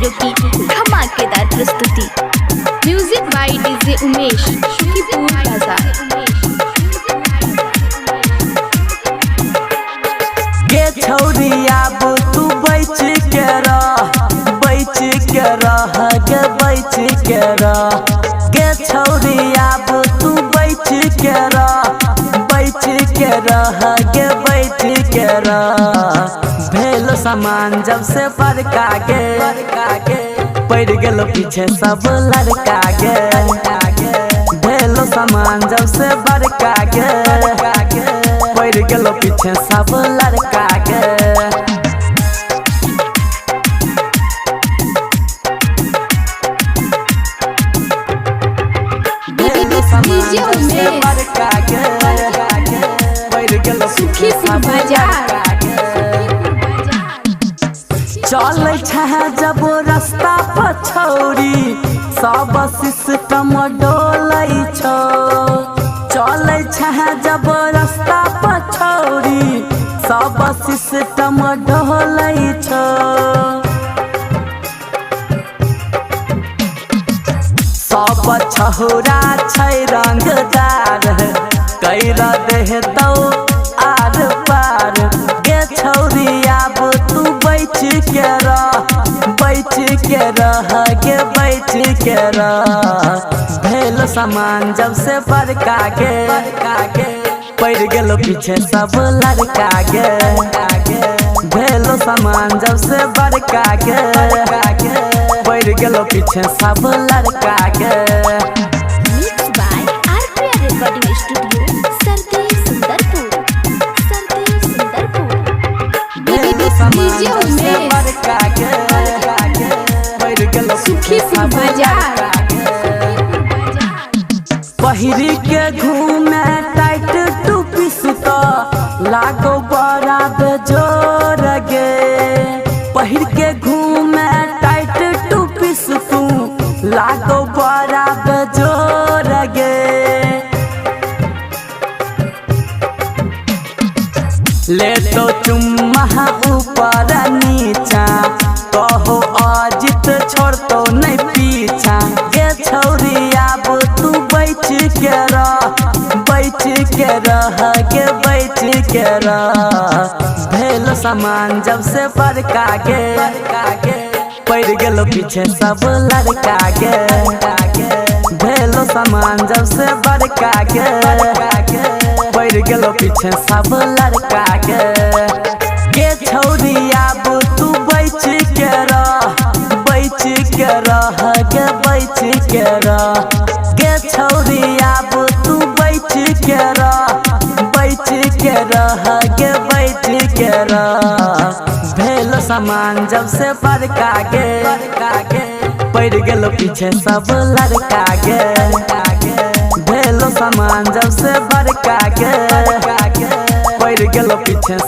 Hero की धमाकेदार प्रस्तुति। Music by DJ Umesh, Shukipur बाजार। गे छौरी अब तू बैच के रह, बैच के रह गे बैच के रह। गे छौरी अब तू बैच के रह, बैच के रह गे बैठ के रह। भेल सामान जब से बड़का गे, पड़ गेलो पीछे सब लड़का गे। भेल सामान जब से बड़का गे, पड़ गेलो पीछे सब लड़का गे। भेल सामान जब से बड़का गे, पड़ गेलो पीछे सब लड़का गे। चल जब रास्ता पर छौरी सब सिस्टम डोलै छौ। चल जब रास्ता पर छौरी सब सिस्टम डोलै छौ। सब छौरा छै रंगदार, कैर देहतौ आर पार। गे छौरी अब तू बैठ के रह, बैठ के रह गे बैठ के रह। भेल सामान जब से बड़का गे, पड़ गेलो पीछे सब लड़का गे। भेल सामान जब से बड़का गे, पड़ गेलो पीछे सब लड़का गे। Mix by R P R recording studio, Sardev Sundarpur, Sardev Sundarpur. DJ Umesh, बड़का गे, पड़ गेलो शुकीपुर बाजार। पहिरी के घूमे टाइट टूपी सुतो लागो बड़ा बेजोर गे। पहिर के घूमे टाइट टूपी सुतू लागो बड़ा बेजोर गे। ले तो चुम्मा ऊपर नीचा, कहो अजित छोड़ तो नहीं पीछा। गे छौरी अब तू बैठ के रह, बैठ के रह गे बैठ के रह। भेल सामान जब से बड़का गे, पड़ गेलो पीछे सब लड़का गे। भेल सामान जब से बड़का गे, पड़ गेलो पीछे सब लड़का गे। गे छौरी अब तू बैठ के रह, बैठ के रह गे बैठ के रह। गे छौरी अब तू बैठ के रह, बैठ के रह गे बैठ के रह। भेल सामान जब से बड़का गे, पड़ गेलो पीछे सब लड़का गे। भेल सामान जब से बड़का गे, पड़ गेलो पीछे